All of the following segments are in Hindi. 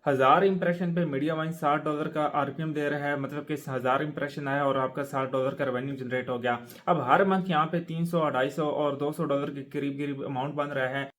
1000 इंप्रेशन पे मीडिया वाइन $60 का आरपीएम दे रहा है, मतलब कि 1000 इंप्रेशन आया और आपका $60 का रेवेन्यू जनरेट हो गया। अब हर मंथ यहाँ पे 300, 250 और $200 के करीब करीब अमाउंट बन रहा है।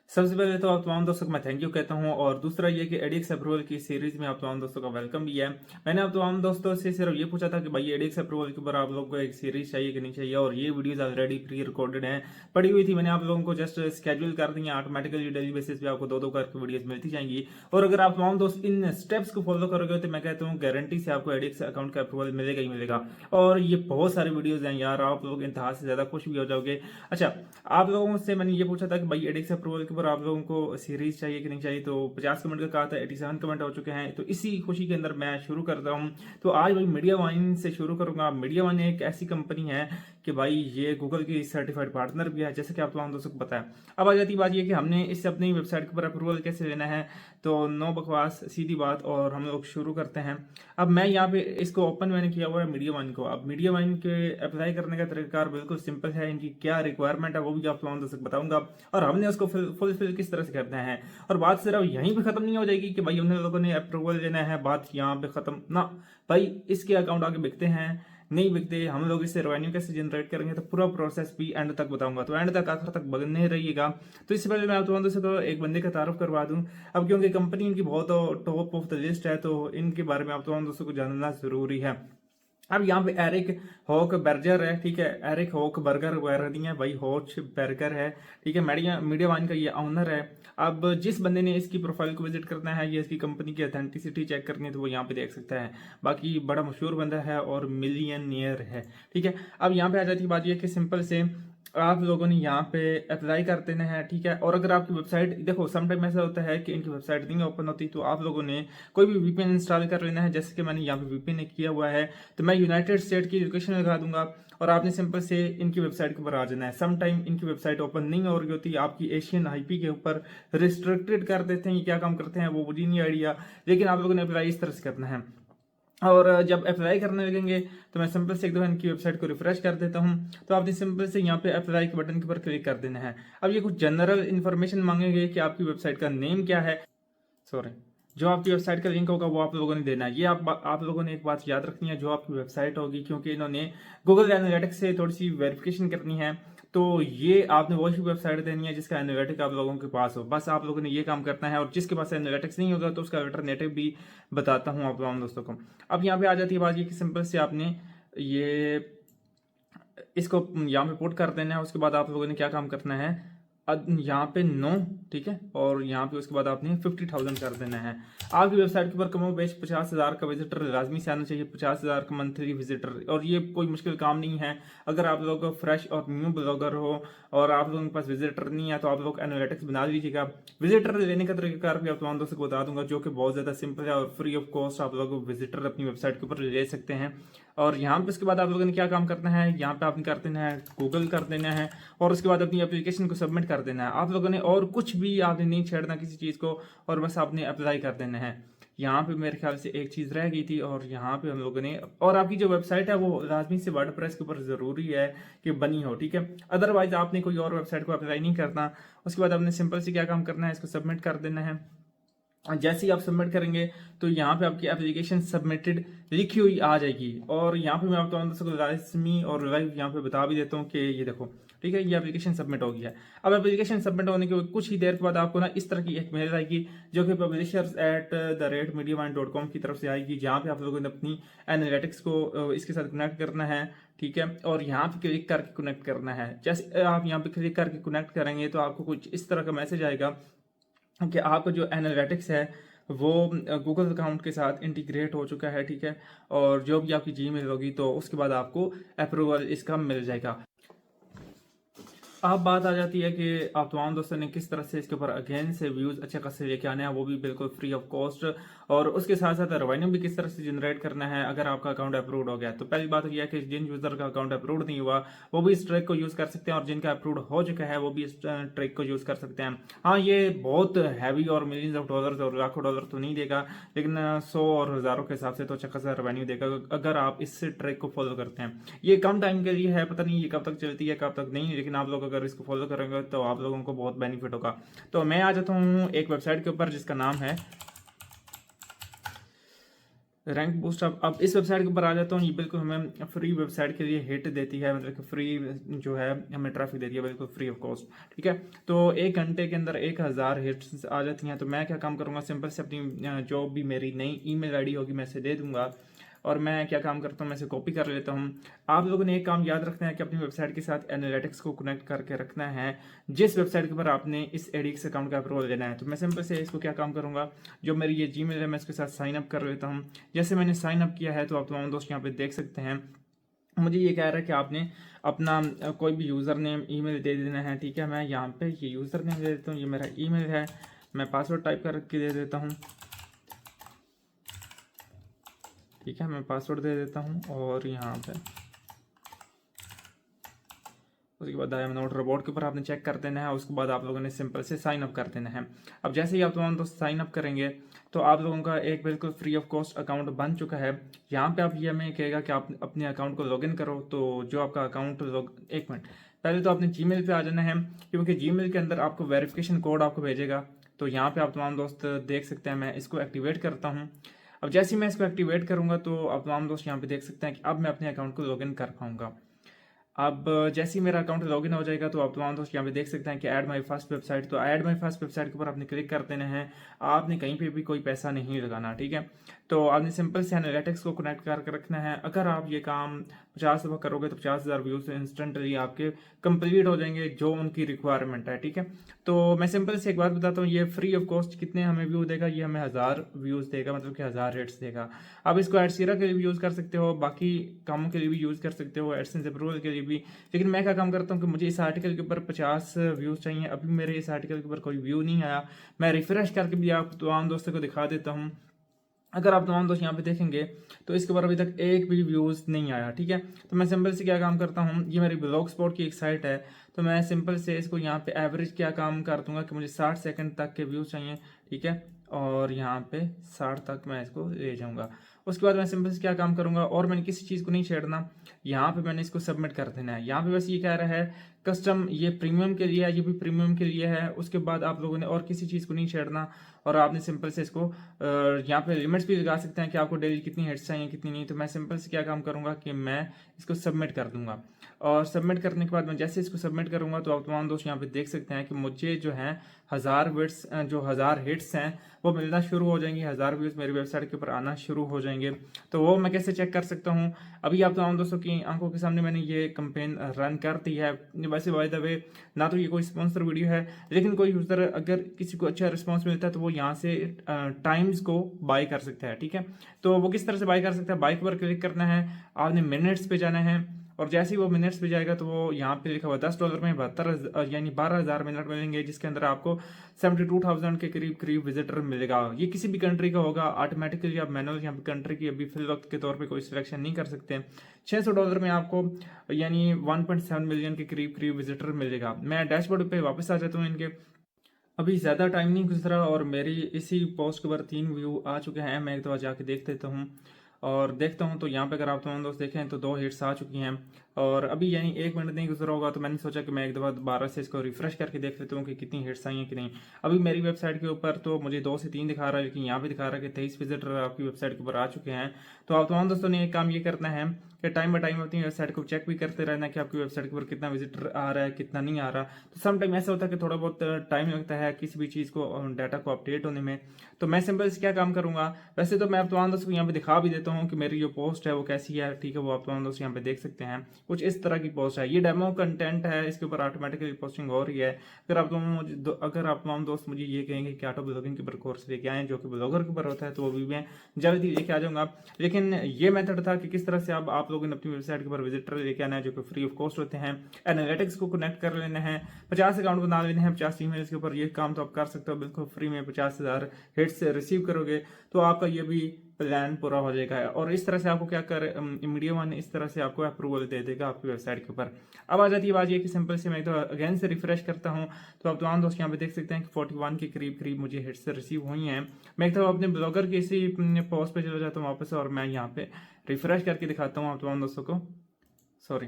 सबसे पहले तो आप तमाम दोस्तों को मैं थैंक यू कहता हूं, और दूसरा ये कि एडीएक्स अप्रूवल की सीरीज में आप तमाम दोस्तों का वेलकम भी है। मैंने आप तमाम दोस्तों से सिर्फ ये पूछा था कि भाई एडीएक्स अप्रूवल के ऊपर आप लोगों को एक सीरीज चाहिए कि नहीं चाहिए, और ये वीडियोस ऑलरेडी प्री रिकॉर्डेड हैं, पड़ी हुई थी। मैंने आप लोगों को जस्ट स्केड्यूल कर दी है, ऑटोमेटिकली डेली बेसिस पे आपको दो दो करके वीडियोस मिलती जाएंगी। और अगर आप तमाम दोस्त इन स्टेप्स को फॉलो करोगे तो मैं कहता हूँ गारंटी से आपको एडीएक्स अकाउंट का अप्रूवल मिलेगा ही मिलेगा। और ये बहुत सारे वीडियोज हैं यार, आप लोग इंतहा से ज्यादा खुश भी हो जाओगे। अच्छा, आप लोगों से मैंने ये पूछा था कि भाई एडीएक्स अप्रूवल के ऊपर आप लोगों को सीरीज चाहिए कि नहीं चाहिए, तो 50 कमेंट का कहा था, 87 कमेंट हो चुके हैं। तो इसी खुशी के अंदर मैं शुरू करता हूं। तो आज भाई मीडिया वाइन से शुरू करूंगा। मीडिया वाइन एक ऐसी कंपनी है कि भाई ये गूगल की सर्टिफाइड पार्टनर भी है, जैसे कि आप तमाम दोस्तों को पता है। अब आ जाती बात ये कि हमने इससे अपनी वेबसाइट के ऊपर अप्रूवल कैसे लेना है। तो नो बकवास, सीधी बात, और हम लोग शुरू करते हैं। अब मैं यहाँ पे इसको ओपन मैंने किया हुआ है मीडिया वाइन को। अब मीडिया वाइन के अप्लाई करने का तरीकाकार बिल्कुल सिंपल है। इनकी क्या रिक्वायरमेंट है वो भी आप तमाम दोस्तों को बताऊंगा, और हमने उसको फुलफिल किस तरह से करना है। और बात सिर्फ यहीं पे खत्म नहीं हो जाएगी कि भाई उन लोगों ने अप्रूवल लेना है, बात यहाँ पे खत्म ना। भाई इसके अकाउंट आगे बिकते हैं, नहीं बिकते, हम लोग इससे रेवेन्यू कैसे जनरेट करेंगे, तो पूरा प्रोसेस भी एंड तक बताऊंगा। तो एंड तक आखिर तक बने रहिएगा। तो इससे पहले मैं आप दोस्तों को एक बंदे का तारुफ करवा दूं। अब क्योंकि कंपनी इनकी बहुत टॉप ऑफ द लिस्ट है, तो इनके बारे में आप दोस्तों को जानना जरूरी है। अब यहाँ पे एरिक हॉक बर्गर है, ठीक है, एरिक हॉक बर्गर वगैरह नहीं है भाई, हॉच बर्गर है, ठीक है। मीडिया मीडिया वन का ये ऑनर है। अब जिस बंदे ने इसकी प्रोफाइल को विजिट करना है, ये इसकी कंपनी की ऑथेंटिसिटी चेक करनी है, तो वो यहाँ पे देख सकता है। बाकी बड़ा मशहूर बंदा है और मिलियनियर है, ठीक है। अब यहाँ पे आ जाती बात ये कि सिंपल से आप लोगों ने यहाँ पे अप्लाई कर देना है, ठीक है। और अगर आपकी वेबसाइट, देखो समटाइम ऐसा होता है कि इनकी वेबसाइट नहीं ओपन होती, तो आप लोगों ने कोई भी वीपीएन इंस्टॉल कर लेना है, जैसे कि मैंने यहाँ पे वीपीएन किया हुआ है। तो मैं यूनाइटेड स्टेट की लोकेशन लगा दूंगा, और आपने सिंपल से इनकी वेबसाइट के ऊपर आ जाना है। सम टाइम इनकी वेबसाइट ओपन नहीं हो रही होती, आपकी एशियन आईपी के ऊपर रिस्ट्रिक्टेड कर देते हैं। ये क्या काम करते हैं वो मुझे नहीं आइडिया, लेकिन आप लोगों ने अप्लाई इस तरह से करना है। और जब अप्लाई करने लगेंगे तो मैं सिंपल से एक दफा इनकी वेबसाइट को रिफ्रेश कर देता हूं। तो आपने सिंपल से यहाँ पे अप्लाई के बटन के ऊपर क्लिक कर देना है। अब ये कुछ जनरल इन्फॉर्मेशन मांगेंगे कि आपकी वेबसाइट का नेम क्या है, सॉरी, जो आपकी वेबसाइट का लिंक होगा वो आप लोगों ने देना है। ये आप लोगों ने एक बात याद रखनी है, जो आपकी वेबसाइट होगी, क्योंकि इन्होंने गूगल एनालिटिक्स से थोड़ी सी वेरिफिकेशन करनी है, तो ये आपने वही वेबसाइट देनी है जिसका एनालिटिक आप लोगों के पास हो। बस आप लोगों ने ये काम करना है, और जिसके पास एनालिटिक्स नहीं होगा तो उसका अल्टरनेटिव भी बताता हूँ आप तमाम दोस्तों को। अब यहाँ पे आ जाती है बात ये कि सिंपल से आपने ये इसको यहाँ पे पुट कर देना है। उसके बाद आप लोगों ने क्या काम करना है, यहाँ पे नो, ठीक है, और यहाँ पे उसके बाद आपने 50,000 कर देना है। आपकी वेबसाइट के ऊपर कमो बेच 50,000 का विजिटर लाजमी से आना चाहिए, 50,000 का मंथली विजिटर, और ये कोई मुश्किल काम नहीं है। अगर आप लोग फ्रेश और न्यू ब्लॉगर हो और आप लोगों के पास विजिटर नहीं है, तो आप लोग एनालिटिक्स बना लीजिएगा। विजिटर लेने का तरीका भी आप तमाम दोस्तों को बता दूंगा, जो कि बहुत ज्यादा सिंपल है, और फ्री ऑफ कॉस्ट आप लोग विजिटर अपनी वेबसाइट के ऊपर ले सकते हैं। और यहाँ पे उसके बाद आप लोगों ने क्या काम करना है, यहाँ पे आपने कर देना है गूगल कर देना है, और उसके बाद अपनी एप्लीकेशन को सबमिट कर देना है आप लोगों ने। और कुछ भी आपने नहीं छेड़ना किसी चीज़ को, और बस आपने अप्लाई कर देना है। यहाँ पे मेरे ख्याल से एक चीज़ रह गई थी, और यहाँ पे हम लोगों ने, और आपकी जो वेबसाइट है वो लाजमी से वर्डप्रेस के ऊपर ज़रूरी है कि बनी हो, ठीक है। अदरवाइज आपने कोई और वेबसाइट को अप्लाई नहीं करना। उसके बाद आपने सिंपल से क्या काम करना है, इसको सबमिट कर देना है। जैसे ही आप सबमिट करेंगे तो यहाँ पे आपकी एप्लीकेशन सबमिटेड लिखी हुई आ जाएगी। और यहाँ पे मैं आपको दोस्तों को लाजमी और लाइव यहाँ पे बता भी देता हूँ कि ये देखो, ठीक है, ये एप्लीकेशन सबमिट हो गया है। अब एप्लीकेशन सबमिट होने के कुछ ही देर के बाद आपको ना इस तरह की एक मेल आएगी, जो कि publishers@mediavine.com की तरफ से आएगी, जहाँ पे आप लोगों ने अपनी एनालिटिक्स को इसके साथ कनेक्ट करना है, ठीक है। और यहाँ पे क्लिक करके कनेक्ट करना है। जैसे आप यहाँ पे क्लिक करके कनेक्ट करेंगे तो आपको कुछ इस तरह का मैसेज आएगा कि आपका जो एनालिटिक्स है वो गूगल अकाउंट के साथ इंटीग्रेट हो चुका है, ठीक है। और जो भी आपकी जीमेल होगी तो उसके बाद आपको अप्रूवल इसका मिल जाएगा। अब बात आ जाती है कि आप तमाम दोस्तों ने किस तरह से इसके ऊपर अगेन से व्यूज अच्छे खासे लेके आने हैं, वो भी बिल्कुल फ्री ऑफ कॉस्ट, और उसके साथ साथ रेवेन्यू भी किस तरह से जनरेट करना है अगर आपका अकाउंट अप्रूव हो गया। तो पहली बात यह है कि जिन यूजर का अकाउंट अप्रूव नहीं हुआ वो भी इस ट्रिक को यूज कर सकते हैं, और जिनका अप्रूव हो चुका है वो भी इस ट्रिक को यूज कर सकते हैं। हाँ, ये बहुत हैवी और मिलियंस ऑफ डॉलर और लाखों डॉलर तो नहीं देगा, लेकिन 100 और हजारों के हिसाब से तो अच्छा खासा रेवेन्यू देगा अगर आप इस ट्रिक को फॉलो करते हैं। ये कम टाइम के लिए है, पता नहीं ये कब तक चलती है कब तक नहीं, लेकिन आप लोग अगर इसको फॉलो करेंगे तो आप लोगों को बहुत बेनिफिट होगा। तो मैं आ जाता हूँ एक वेबसाइट के ऊपर जिसका नाम है रैंक बूस्ट अब इस वेबसाइट के ऊपर आ जाता हूँ। ये बिल्कुल हमें फ्री वेबसाइट के लिए हिट देती है, मतलब कि फ्री जो है हमें ट्रैफिक देती है बिल्कुल फ्री ऑफ कॉस्ट। ठीक है, तो 1 घंटे के अंदर 1000 हिट्स आ जाती हैं। तो मैं क्या काम करूँगा, सिंपल से अपनी जो भी मेरी नई ईमेल आईडी होगी मैं इसे दे दूंगा, और मैं क्या काम करता हूँ, मैं इसे कॉपी कर लेता हूँ। आप लोगों ने एक काम याद रखना है कि अपनी वेबसाइट के साथ एनालिटिक्स को कनेक्ट करके रखना है जिस वेबसाइट के ऊपर आपने इस एडिक्स अकाउंट का अप्रूवल लेना है। तो मैं सिंपल से इसको क्या काम करूँगा, जो मेरी ये जीमेल है मैं इसके साथ साइन अप कर लेता हूँ। जैसे मैंने साइन अप किया है तो आप तमाम दोस्त यहाँ पे देख सकते हैं, मुझे ये कह रहा है कि आपने अपना कोई भी यूज़र नेम ईमेल दे देना है। ठीक है, मैं यहाँ पे ये यूज़र नेम दे देता हूँ, ये मेरा ईमेल है, मैं पासवर्ड टाइप करके दे देता हूँ। ठीक है, मैं पासवर्ड दे देता हूँ और यहाँ पे उसके बाद आई एम नॉट रोबोट के ऊपर आपने चेक कर देना है। उसके बाद आप लोगों ने सिंपल से साइन अप कर देना है। अब जैसे ही आप तमाम दोस्त साइन अप करेंगे तो आप लोगों का एक बिल्कुल फ्री ऑफ कॉस्ट अकाउंट बन चुका है। यहाँ पे आप ये हमें कहेगा कि आप अपने अकाउंट को लॉगिन करो, तो जो आपका अकाउंट एक मिनट पहले तो आपने जीमेल पे आ जाना है, क्योंकि जीमेल के अंदर आपको वेरिफिकेशन कोड आपको भेजेगा। तो यहाँ पे आप तमाम दोस्त देख सकते हैं, मैं इसको एक्टिवेट करता हूँ। अब जैसे ही मैं इसको एक्टिवेट करूंगा तो आप तमाम दोस्त यहाँ पे देख सकते हैं कि अब मैं अपने अकाउंट को लॉगिन कर पाऊंगा। अब जैसे ही मेरा अकाउंट लॉगिन हो जाएगा तो आप तमाम दोस्त यहाँ पे देख सकते हैं कि ऐड माय फर्स्ट वेबसाइट, तो ऐड माय फर्स्ट वेबसाइट के ऊपर आपने क्लिक कर देना है। आपने कहीं पे भी कोई पैसा नहीं लगाना। ठीक है, तो आपने सिंपल से एनालिटिक्स को कनेक्ट करके रखना है। अगर आप ये काम 50 दफ़ा करोगे तो 50,000 व्यूज इंस्टेंटली आपके कंप्लीट हो जाएंगे, जो उनकी रिक्वायरमेंट है। ठीक है, तो मैं सिंपल से एक बात बताता हूँ, ये फ्री ऑफ कॉस्ट कितने हमें व्यू देगा, ये हमें 1000 व्यूज देगा, मतलब कि 1000 हिट्स देगा। आप इसको एडसीरा के लिए भी यूज़ कर सकते हो, बाकी कामों के लिए भी यूज़ कर सकते हो, एडसेंस अप्रूवल के लिए भी। लेकिन मैं क्या काम करता हूँ कि मुझे इस आर्टिकल के ऊपर 50 व्यूज़ चाहिए। अभी मेरे इस आर्टिकल के ऊपर कोई व्यू नहीं आया। मैं रिफ्रेश करके भी आप तमाम दोस्तों को दिखा देता हूँ। अगर आप तमाम दोस्त यहाँ पे देखेंगे तो इसके ऊपर अभी तक एक भी व्यूज़ नहीं आया। ठीक है, तो मैं सिंपल से क्या काम करता हूँ, ये मेरी ब्लॉग स्पॉट की एक साइट है, तो मैं सिंपल से इसको यहाँ पे एवरेज क्या काम कर दूंगा कि मुझे 60 सेकंड तक के व्यूज़ चाहिए। ठीक है, और यहाँ पे 60 तक मैं इसको ले जाऊँगा। उसके बाद मैं सिंपल से क्या काम करूँगा, और मैंने किसी चीज़ को नहीं छेड़ना, यहाँ पे मैंने इसको सबमिट कर देना है। यहाँ पे बस ये कह रहा है कस्टम, ये प्रीमियम के लिए है, ये भी प्रीमियम के लिए है। उसके बाद आप लोगों ने और किसी चीज़ को नहीं छेड़ना, और आपने सिंपल से इसको यहाँ पे लिमिट्स भी लगा सकते हैं कि आपको डेली कितनी हिट्स चाहिए कितनी नहीं। तो मैं सिंपल से क्या काम करूँगा कि मैं इसको सबमिट कर दूंगा, और सबमिट करने के बाद मैं जैसे इसको सबमिट करूंगा तो आप तमाम दोस्त यहाँ पे देख सकते हैं कि मुझे जो है 1000 विट्स जो 1000 हिट्स हैं वो मिलना शुरू हो जाएंगी, 1000 व्यूज़ मेरी वेबसाइट के ऊपर आना शुरू हो जाएंगे। तो वो मैं कैसे चेक कर सकता हूँ, अभी आप तमाम दोस्तों की आंखों के सामने मैंने ये कंपेन रन कर दी है। वैसे बाय द वे ना तो ये कोई स्पॉन्सर वीडियो है, लेकिन कोई यूज़र अगर किसी को अच्छा रिस्पॉन्स मिलता है तो वो यहाँ से टाइम्स को बाय कर सकता है। ठीक है, तो वो किस तरह से बाय कर सकता है, बाइक पर क्लिक करना है, आपने मिनट्स पे जाना है, और जैसे ही वो मिनट्स पे जाएगा तो वो यहाँ पे लिखा हुआ $10 में 72 यानी 12,000 मिनट मिलेंगे, जिसके अंदर आपको 72,000 के करीब करीब विजिटर मिलेगा। ये किसी भी कंट्री का होगा, ऑटोमेटिकली आप मैनुअल यहाँ पे कंट्री की अभी फिल वक्त के तौर पे कोई सिलेक्शन नहीं कर सकते। $600 में आपको यानी 1.7 मिलियन के करीब करीब विजिटर मिलेगा। मैं डैशबोर्ड पे वापस आ जाता हूँ इनके। अभी ज़्यादा टाइम नहीं गुजरा और मेरी इसी पोस्ट के ऊपर 3 व्यू आ चुके हैं। मैं एक दफ़ा जाके देख देता हूँ, और देखता हूँ तो यहाँ पे अगर आप तमाम दोस्त देखें तो 2 हिट्स आ चुकी हैं, और अभी यानी 1 मिनट नहीं गुजरा होगा। तो मैंने सोचा कि मैं एक दफ़ा दोबारा से इसको रिफ्रेश करके देख लेता हूँ कि कितनी हिट्स आई हैं कि नहीं। अभी मेरी वेबसाइट के ऊपर तो मुझे 2 से 3 दिखा रहा है, लेकिन यहाँ पे दिखा रहा है कि 23 विजिटर आपकी वेबसाइट के ऊपर आ चुके हैं। तो आप तमाम दोस्तों ने एक काम ये करना है कि टाइम बाय टाइम अपनी वेबसाइट को चेक भी करते रहना कि आपकी वेबसाइट के ऊपर कितना विजिटर आ रहा है कितना नहीं आ रहा। तो सम टाइम ऐसा होता है कि थोड़ा बहुत टाइम लगता है किसी भी चीज़ को डाटा को अपडेट होने में। तो मैं सिंपल से क्या काम करूंगा, वैसे तो मैं आप तमाम दोस्तों को यहाँ पे दिखा भी देता हूँ कि मेरी जो पोस्ट है वो कैसी है। ठीक है, वो आप तमाम दोस्त यहाँ पे देख सकते हैं, कुछ इस तरह की पोस्ट है। ये डेमो कंटेंट है, इसके ऊपर ऑटोमेटिकली पोस्टिंग हो रही है। अगर आप तमाम दोस्त मुझे ये कहेंगे कि ऑटो ब्लॉगिंग के ऊपर कोर्स लेके आए जो कि ब्लॉगर के ऊपर होता है, तो वो भी मैं जल्दी लेके आ जाऊंगा। लेकिन ये मेथड था कि किस तरह से आप लोगों ने अपनी वेबसाइट के ऊपर विजिटर लेके आना है जो कि फ्री ऑफ कॉस्ट होते हैं। एनालिटिक्स को कनेक्ट कर लेना है, 50 अकाउंट बना लेने हैं, 50 ईमेल के ऊपर। ये काम तो आप कर सकते हो बिल्कुल फ्री में। 50,000 हिट्स रिसीव करोगे तो आपका ये भी प्लान पूरा हो जाएगा। और इस तरह से आपको क्या कर मीडिया वन इस तरह से आपको अप्रूवल दे देगा आपकी वेबसाइट के ऊपर। अब आ जाती है बात ये कि सिंपल से मैं तो अगेन से रिफ्रेश करता हूँ तो आप तमाम दोस्त यहाँ पे देख सकते हैं कि 41 के करीब करीब मुझे हिट्स रिसीव हुई हैं। मैं एक तो अपने ब्लॉगर के इसी पोस्ट पे चला जाता हूँ वापस, और मैं यहाँ पे रिफ्रेश करके दिखाता हूँ आप तमाम दोस्तों को। सॉरी,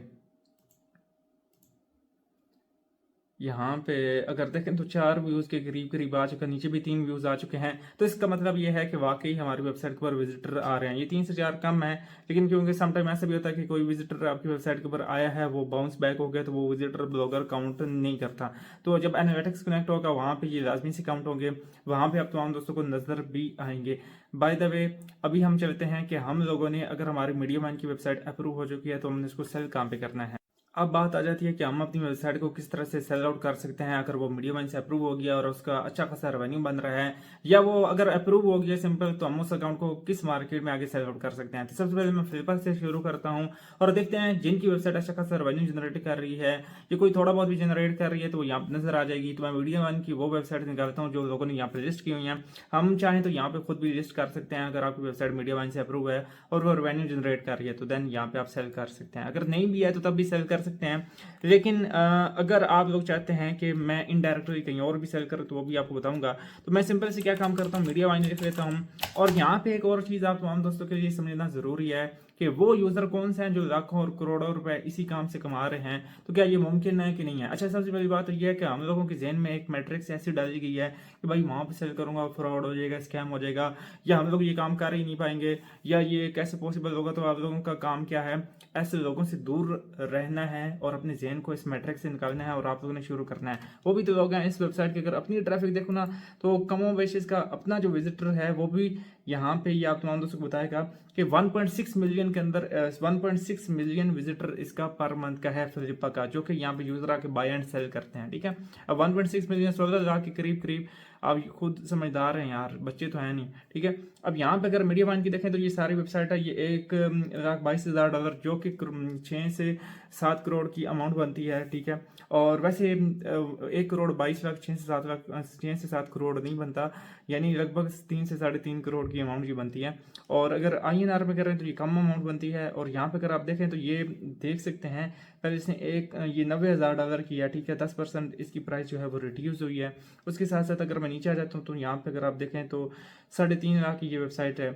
यहाँ पे अगर देखें तो 4 व्यूज़ के करीब करीब आ चुका है, नीचे भी 3 व्यूज़ आ चुके हैं। तो इसका मतलब ये है कि वाकई हमारी वेबसाइट के ऊपर विजिटर आ रहे हैं। ये 3 से 4 कम है, लेकिन क्योंकि समटाइम ऐसा भी होता है कि कोई विजिटर आपकी वेबसाइट के ऊपर आया है, वो बाउंस बैक हो गया, तो वो विजिटर ब्लॉगर काउंट नहीं करता। तो जब एनालिटिक्स कनेक्ट होगा वहाँ पे ये लाजमी से काउंट होंगे, वहाँ पे आप तमाम दोस्तों को नज़र भी आएंगे। बाय द वे, अभी हम चलते हैं कि हम लोगों ने अगर हमारी मीडिया मैन की वेबसाइट अप्रूव हो चुकी है तो हमने इसको सेल कहाँ पे करना है। अब बात आ जाती है कि हम अपनी वेबसाइट को किस तरह से सेल आउट कर सकते हैं अगर वो मीडिया मैन से अप्रूव हो गया और उसका अच्छा खासा रेवेन्यू बन रहा है, या वो अगर अप्रूव हो गया सिंपल, तो हम उस अकाउंट को किस मार्केट में आगे सेल आउट कर सकते हैं। तो सबसे पहले मैं फ्लिपकार्ट से शुरू करता हूँ और देखते हैं जिनकी वेबसाइट अच्छा खासा रेवेन्यू जनरेट कर रही है, या कोई थोड़ा बहुत भी जनरेट कर रही है तो वो यहाँ पर नजर आ जाएगी। तो मैं मीडिया मैन की वो वेबसाइट निकालता हूँ जो लोगों ने यहाँ पर लिस्ट की हुई है। हम चाहें तो यहाँ पे खुद भी लिस्ट कर सकते हैं। अगर आपकी वेबसाइट मीडिया मैन से अप्रूव है और वो रेवेन्यू जनरेट कर रही है तो देन यहाँ पे आप सेल कर सकते हैं। अगर नहीं भी है तो तब भी सेल कर सकते हैं। लेकिन अगर आप लोग चाहते हैं कि मैं इनडायरेक्टली कहीं और भी सेल करूँ तो वो भी आपको बताऊंगा। तो मैं सिंपल से क्या काम करता हूँ, मीडिया वाइन लिख लेता हूँ। और यहाँ पे एक और चीज़ आप तमाम दोस्तों के लिए समझना ज़रूरी है कि वो यूज़र कौन से हैं जो लाखों और करोड़ों रुपए इसी काम से कमा रहे हैं। तो क्या ये मुमकिन है कि नहीं है? अच्छा, सबसे पहली बात तो ये है कि हम लोगों के जहन में एक मैट्रिक्स ऐसी डाली गई है कि भाई वहाँ पे सेल करूंगा फ्रॉड हो जाएगा, स्कैम हो जाएगा, या हम लोग ये काम कर ही नहीं पाएंगे, या ये कैसे पॉसिबल होगा। तो आप लोगों का काम क्या है, ऐसे लोगों से दूर रहना है और अपने जहन को इस मैट्रिक्स से निकालना है और आप लोगों ने शुरू करना है। वो भी तो लोग हैं इस वेबसाइट के, अगर अपनी ट्रैफिक देखो ना तो कमो बेसिस का अपना जो विजिटर है वो भी यहाँ पे ये आप तमाम दोस्तों को बताएगा कि 1.6 मिलियन के अंदर 1.6 मिलियन विजिटर इसका पर मंथ का है फ्लिपा का, जो कि यहाँ पे यूजर आके बाय एंड सेल करते हैं। ठीक है, अब 1.6 मिलियन 16 लाख के करीब करीब, आप खुद समझदार हैं यार, बच्चे तो हैं नहीं। ठीक है, अब यहाँ पे अगर मीडिया वन की देखें तो ये सारी वेबसाइट है, ये $1,22,000 जो कि 6 से 7 करोड़ की अमाउंट बनती है। ठीक है, और वैसे 1,22,00,000 6 से 7 करोड़ नहीं बनता, यानी लगभग 3 से 3.5 करोड़ की अमाउंट की बनती है। और अगर INR में करें तो ये कम अमाउंट बनती है। और यहाँ पे अगर आप देखें तो ये देख सकते हैं पहले इसने ये $90,000 की है। ठीक है, 10% इसकी प्राइस जो है वो रिड्यूस हुई है। उसके साथ साथ अगर मैं नीचे आ जाता हूँ तो यहाँ पे अगर आप देखें तो 3.5 लाख की ये वेबसाइट है,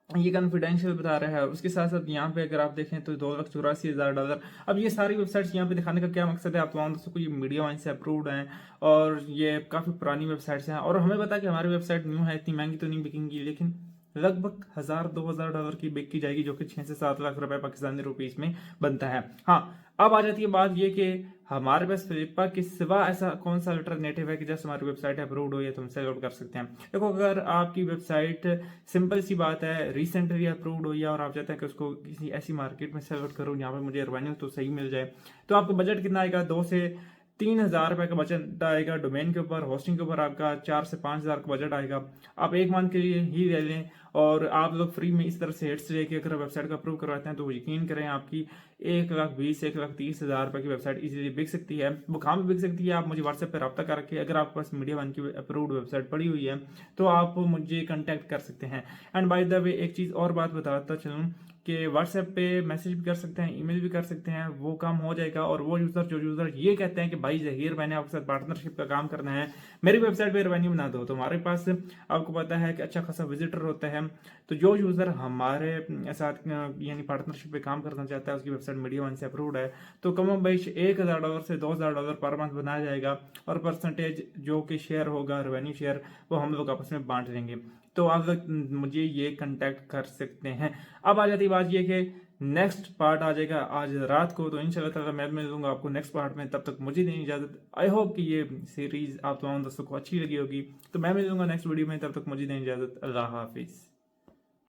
ये कॉन्फिडेंशियल बता रहा है। उसके साथ साथ यहाँ पे अगर आप देखें तो $2,84,000। अब ये सारी वेबसाइट्स यहाँ पे दिखाने का क्या मकसद है, आप तमाम दोस्तों को ये मीडिया वाइन से अप्रूव्ड हैं और ये काफ़ी पुरानी वेबसाइट्स हैं। और हमें पता है कि हमारी वेबसाइट न्यू है, इतनी महंगी तो नहीं बिकेंगी, लेकिन लगभग $1,000-2,000 की बिक की जाएगी, जो कि 6 से 7 लाख रुपए पाकिस्तानी रुपीस में बनता है। हाँ, अब आ जाती है बात ये कि हमारे पास फ्लिपा के सिवा ऐसा कौन सा अल्टरनेटिव है कि जैसे हमारी वेबसाइट अप्रूव्ड हो या तो हम सेल आउट कर सकते हैं। देखो, अगर आपकी वेबसाइट सिंपल सी बात है रिसेंटली अप्रूव्ड हुई है और आप चाहते हैं कि उसको किसी ऐसी मार्केट में सेल आउट करूँ जहाँ पे मुझे रेवेन्यू तो सही मिल जाए, तो आपका बजट कितना आएगा, 2 से 3,000 रुपए का बजट आएगा। डोमेन के ऊपर, होस्टिंग के ऊपर आपका 4 से 5,000 का बजट आएगा। आप एक मंथ के लिए ही ले लें और आप लोग फ्री में इस तरह से हेड्स लेके अगर वेबसाइट का अप्रूव करवाते हैं तो यकीन करें आपकी 1,20,00,000-1,30,000 रुपए की वेबसाइट इजीली बिक सकती है। वो कहाँ पे बिक सकती है, आप मुझे व्हाट्सएप पर रब्ता करके, अगर आपके पास मीडिया वन की अप्रूव्ड वेबसाइट पड़ी हुई है तो आप मुझे कंटेक्ट कर सकते हैं। एंड बाय द वे एक चीज़ और बात बताता चलूँ कि व्हाट्सएप पे मैसेज भी कर सकते हैं, ईमेल भी कर सकते हैं, वो काम हो जाएगा। और वो यूज़र ये कहते हैं कि भाई जहीर, मैंने आपके साथ पार्टनरशिप का काम करना है, मेरी वेबसाइट पे रेवेन्यू बना दो, तो हमारे पास आपको पता है कि अच्छा खासा विजिटर होता है। तो जो यूज़र हमारे साथ यानी पार्टनरशिप पे काम करना चाहता है, उसकी वेबसाइट मीडिया वन से अप्रूव्ड है, तो कम बेश $1,000 से $2,000 पर मंथ बनाया जाएगा और परसेंटेज जो कि शेयर होगा, रेवेन्यू शेयर, वो हम लोग आपस में बांट लेंगे। तो आप लोग मुझे ये कांटेक्ट कर सकते हैं। अब आ जाती बात ये कि नेक्स्ट पार्ट आ जाएगा आज रात को, तो इंशाल्लाह ताला मैं मिलूंगा आपको नेक्स्ट पार्ट में। तब तक मुझे देनी इजाजत। आई होप कि ये सीरीज आप तमाम दोस्तों को अच्छी लगी होगी। तो मैं मिलूंगा नेक्स्ट वीडियो में, तब तक मुझे देनी इजाजत। अल्लाह हाफिज।